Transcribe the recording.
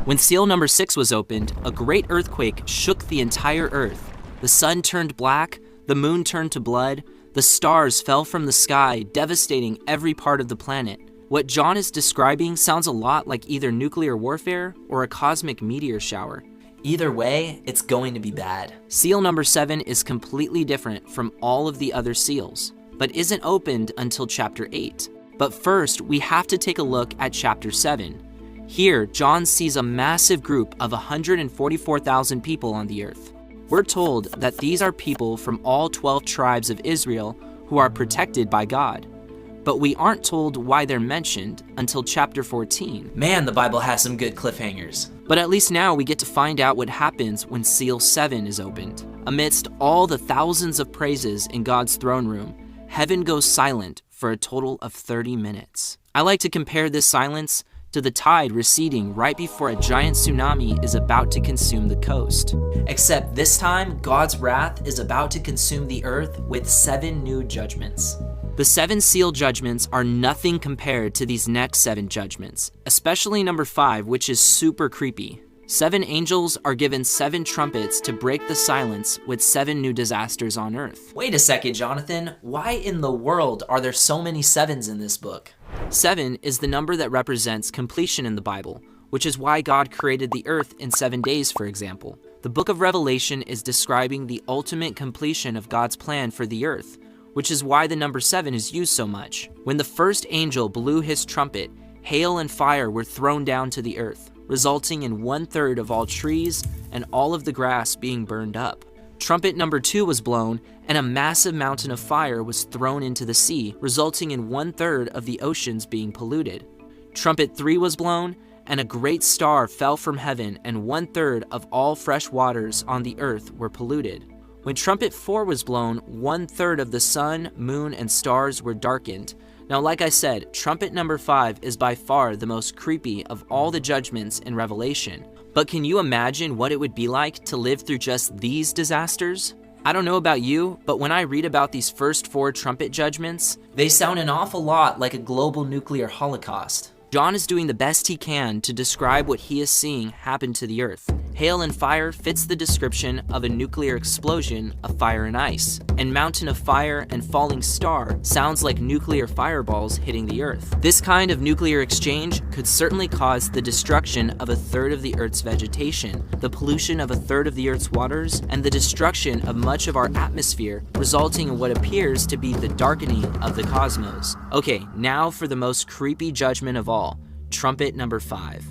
When seal number 6 was opened, a great earthquake shook the entire earth. The sun turned black, the moon turned to blood, the stars fell from the sky, devastating every part of the planet. What John is describing sounds a lot like either nuclear warfare or a cosmic meteor shower. Either way, it's going to be bad. Seal number 7 is completely different from all of the other seals, but isn't opened until chapter 8. But first, we have to take a look at chapter 7. Here, John sees a massive group of 144,000 people on the earth. We're told that these are people from all 12 tribes of Israel who are protected by God. But we aren't told why they're mentioned until chapter 14. Man, the Bible has some good cliffhangers. But at least now we get to find out what happens when seal 7 is opened. Amidst all the thousands of praises in God's throne room, heaven goes silent for a total of 30 minutes. I like to compare this silence to the tide receding right before a giant tsunami is about to consume the coast. Except this time, God's wrath is about to consume the earth with 7 new judgments. The 7 seal judgments are nothing compared to these next 7 judgments, especially number 5, which is super creepy. 7 angels are given 7 trumpets to break the silence with 7 new disasters on earth. Wait a second, Jonathan. Why in the world are there so many 7s in this book? 7 is the number that represents completion in the Bible, which is why God created the earth in 7 days, for example. The book of Revelation is describing the ultimate completion of God's plan for the earth, which is why the number 7 is used so much. When the first angel blew his trumpet, hail and fire were thrown down to the earth, resulting in 1/3 of all trees and all of the grass being burned up. Trumpet number 2 was blown, and a massive mountain of fire was thrown into the sea, resulting in 1/3 of the oceans being polluted. Trumpet 3 was blown, and a great star fell from heaven, and 1/3 of all fresh waters on the earth were polluted. When trumpet 4 was blown, 1/3 of the sun, moon, and stars were darkened. Now, like I said, trumpet number 5 is by far the most creepy of all the judgments in Revelation. But can you imagine what it would be like to live through just these disasters? I don't know about you, but when I read about these first 4 trumpet judgments, they sound an awful lot like a global nuclear holocaust. John is doing the best he can to describe what he is seeing happen to the earth. Hail and fire fits the description of a nuclear explosion of fire and ice, and mountain of fire and falling star sounds like nuclear fireballs hitting the earth. This kind of nuclear exchange could certainly cause the destruction of 1/3 of the earth's vegetation, the pollution of 1/3 of the earth's waters, and the destruction of much of our atmosphere, resulting in what appears to be the darkening of the cosmos. Okay, now for the most creepy judgment of all, trumpet number 5.